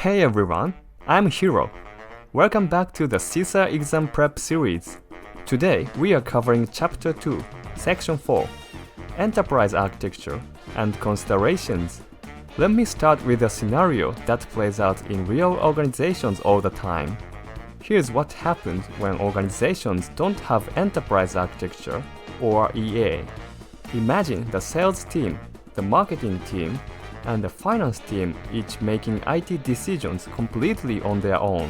Hey everyone, I'm Hiro. Welcome back to the CISA exam prep series. Today we are covering Chapter 2, Section 4, Enterprise Architecture and Considerations. Let me start with a scenario that plays out in real organizations all the time. Here's what happens when organizations don't have enterprise architecture, or EA. Imagine the sales team, the marketing team, and the finance team each making IT decisions completely on their own.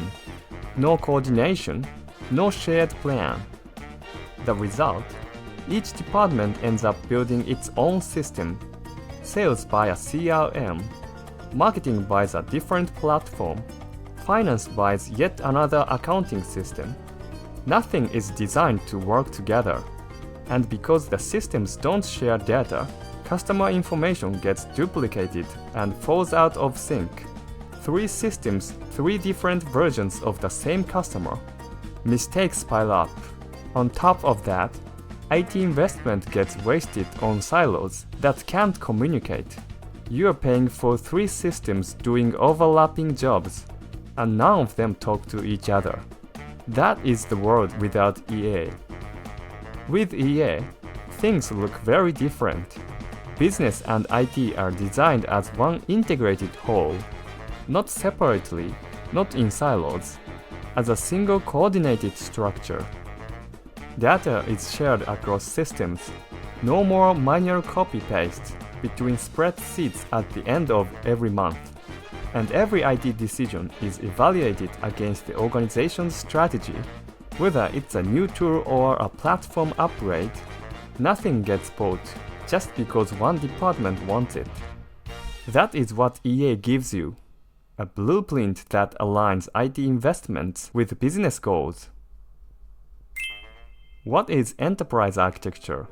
No coordination, no shared plan. The result? Each department ends up building its own system. Sales buy a CRM, marketing buys a different platform, finance buys yet another accounting system. Nothing is designed to work together. And because the systems don't share data, customer information gets duplicated and falls out of sync. 3 systems, 3 different versions of the same customer. Mistakes pile up. On top of that, IT investment gets wasted on silos that can't communicate. You're paying for 3 systems doing overlapping jobs, and none of them talk to each other. That is the world without EA. With EA, things look very different. Business and IT are designed as one integrated whole, not separately, not in silos, as a single coordinated structure. Data is shared across systems. No more manual copy-paste between spreadsheets at the end of every month. And every IT decision is evaluated against the organization's strategy. Whether it's a new tool or a platform upgrade, nothing gets bought just because one department wants it. That is what EA gives you, a blueprint that aligns IT investments with business goals. What is enterprise architecture?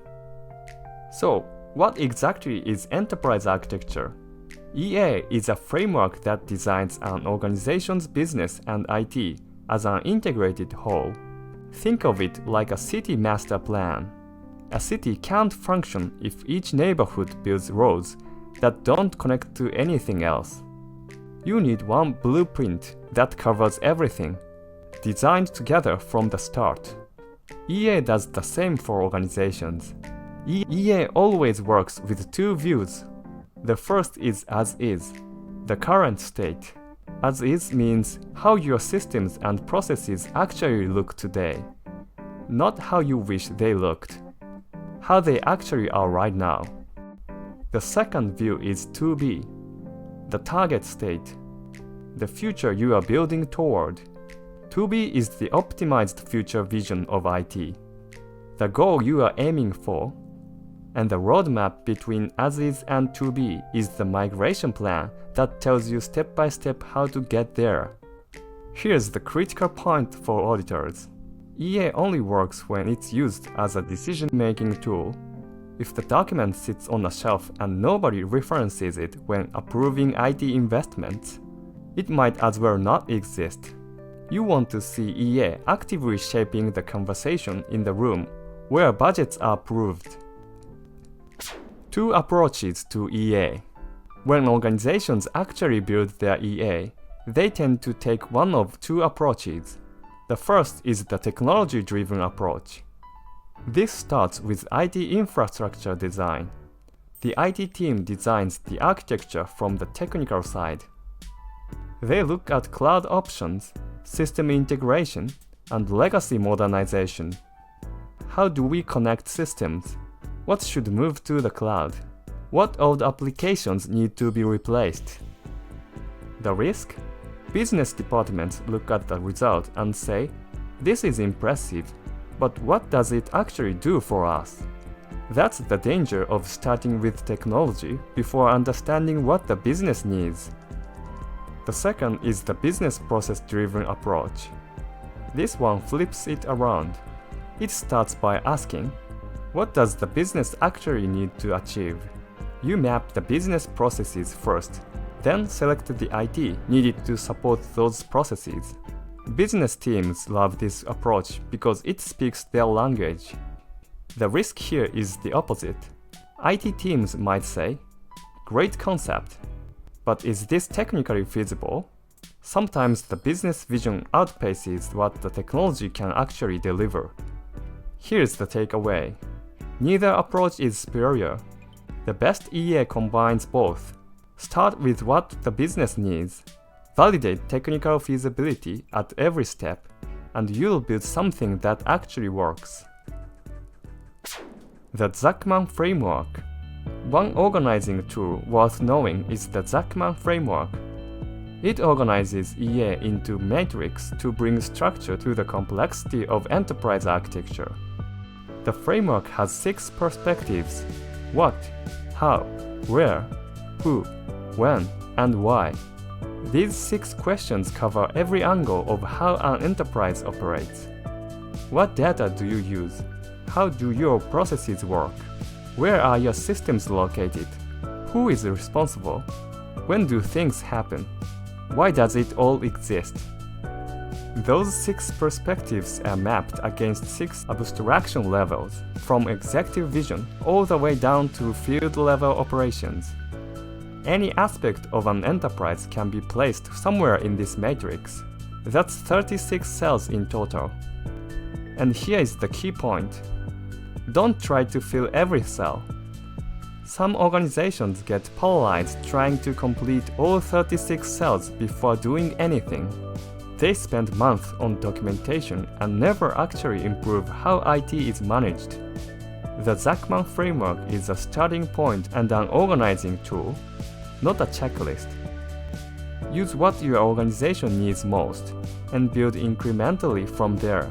So, what exactly is enterprise architecture? EA is a framework that designs an organization's business and IT as an integrated whole. Think of it like a city master plan. A city can't function if each neighborhood builds roads that don't connect to anything else. You need one blueprint that covers everything, designed together from the start. EA does the same for organizations. EA always works with 2 views. The first is as is, the current state. As is means how your systems and processes actually look today, not how you wish they looked. How they actually are right now. The second view is 2B, the target state, the future you are building toward. 2B is the optimized future vision of IT, the goal you are aiming for, and the roadmap between as-is and 2B is the migration plan that tells you step by step how to get there. Here's the critical point for auditors. EA only works when it's used as a decision-making tool. If the document sits on a shelf and nobody references it when approving IT investments, it might as well not exist. You want to see EA actively shaping the conversation in the room where budgets are approved. 2 approaches to EA. When organizations actually build their EA, they tend to take one of 2 approaches. The first is the technology-driven approach. This starts with IT infrastructure design. The IT team designs the architecture from the technical side. They look at cloud options, system integration, and legacy modernization. How do we connect systems? What should move to the cloud? What old applications need to be replaced? The risk? Business departments look at the result and say, "This is impressive, but what does it actually do for us?" That's the danger of starting with technology before understanding what the business needs. The second is the business process-driven approach. This one flips it around. It starts by asking, what does the business actually need to achieve? You map the business processes first, then select the IT needed to support those processes. Business teams love this approach because it speaks their language. The risk here is the opposite. IT teams might say, "Great concept, but is this technically feasible? Sometimes the business vision outpaces what the technology can actually deliver. Here's the takeaway. Neither approach is superior. The best EA combines both. Start with what the business needs. Validate technical feasibility at every step, and you'll build something that actually works. The Zachman Framework. One organizing tool worth knowing is the Zachman Framework. It organizes EA into matrix to bring structure to the complexity of enterprise architecture. The framework has 6 perspectives: what, how, where, who, when, and why. These 6 questions cover every angle of how an enterprise operates. What data do you use? How do your processes work? Where are your systems located? Who is responsible? When do things happen? Why does it all exist? Those 6 perspectives are mapped against 6 abstraction levels, from executive vision all the way down to field-level operations. Any aspect of an enterprise can be placed somewhere in this matrix. That's 36 cells in total. And here is the key point. Don't try to fill every cell. Some organizations get paralyzed trying to complete all 36 cells before doing anything. They spend months on documentation and never actually improve how IT is managed. The Zachman Framework is a starting point and an organizing tool, not a checklist. Use what your organization needs most and build incrementally from there.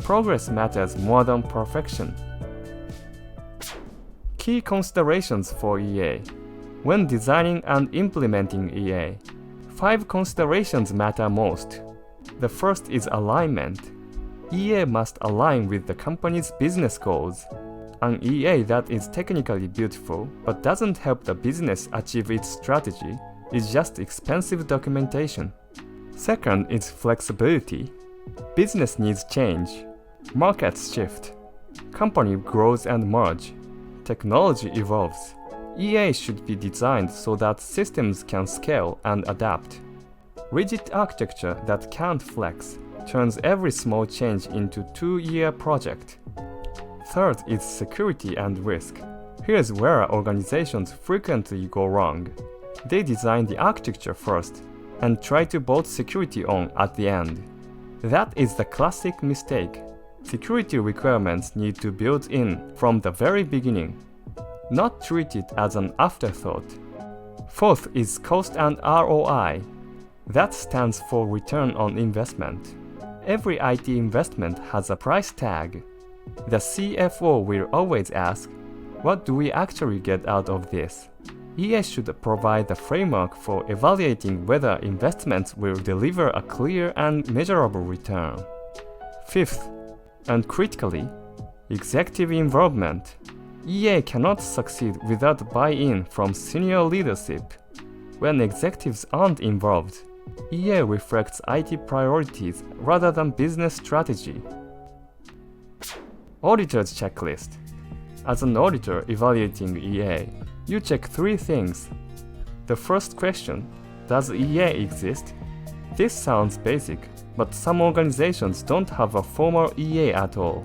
Progress matters more than perfection. Key considerations for EA. When designing and implementing EA, 5 considerations matter most. The first is alignment. EA must align with the company's business goals. An EA that is technically beautiful but doesn't help the business achieve its strategy is just expensive documentation. Second is flexibility. Business needs change. Markets shift. Company grows and merge. Technology evolves. EA should be designed so that systems can scale and adapt. Rigid architecture that can't flex turns every small change into a 2-year project. Third is security and risk. Here's where organizations frequently go wrong. They design the architecture first and try to bolt security on at the end. That is the classic mistake. Security requirements need to be built in from the very beginning, not treated as an afterthought. Fourth is cost and ROI. That stands for return on investment. Every IT investment has a price tag. The CFO will always ask, what do we actually get out of this? EA should provide the framework for evaluating whether investments will deliver a clear and measurable return. Fifth, and critically, executive involvement. EA cannot succeed without buy-in from senior leadership. When executives aren't involved, EA reflects IT priorities rather than business strategy. Auditor's checklist. As an auditor evaluating EA, you check 3 things. The first question, does EA exist? This sounds basic, but some organizations don't have a formal EA at all.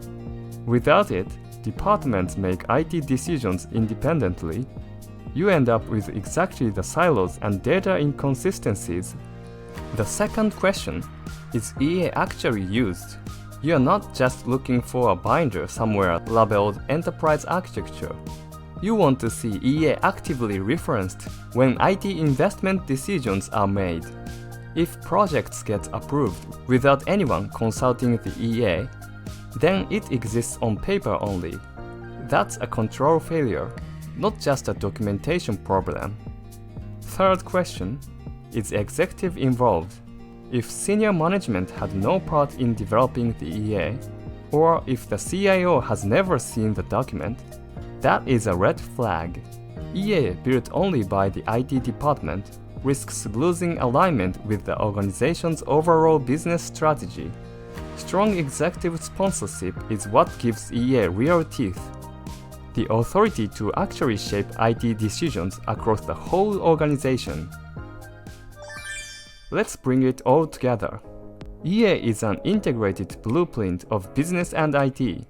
Without it, departments make IT decisions independently. You end up with exactly the silos and data inconsistencies. The second question, is EA actually used? You're not just looking for a binder somewhere labeled Enterprise Architecture. You want to see EA actively referenced when IT investment decisions are made. If projects get approved without anyone consulting the EA, then it exists on paper only. That's a control failure, not just a documentation problem. Third question, is executive involved? If senior management had no part in developing the EA, or if the CIO has never seen the document, that is a red flag. EA built only by the IT department risks losing alignment with the organization's overall business strategy. Strong executive sponsorship is what gives EA real teeth. The authority to actually shape IT decisions across the whole organization. Let's bring it all together. EA is an integrated blueprint of business and IT.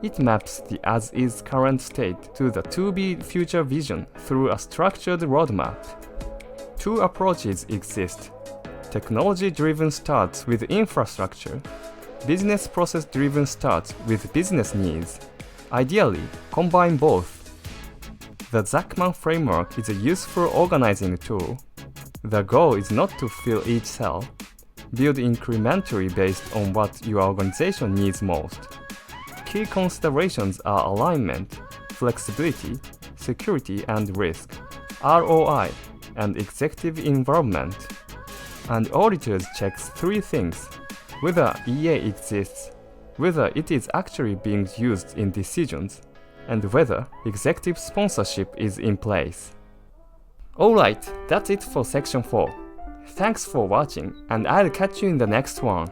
It maps the as-is current state to the to-be future vision through a structured roadmap. Two approaches exist. Technology-driven starts with infrastructure. Business process-driven starts with business needs. Ideally, combine both. The Zachman Framework is a useful organizing tool. The goal is not to fill each cell. Build incrementally based on what your organization needs most. Key considerations are alignment, flexibility, security and risk, ROI, and executive involvement. And auditors checks three things: whether EA exists, whether it is actually being used in decisions, and whether executive sponsorship is in place. Alright, that's it for section 4. Thanks for watching, and I'll catch you in the next one.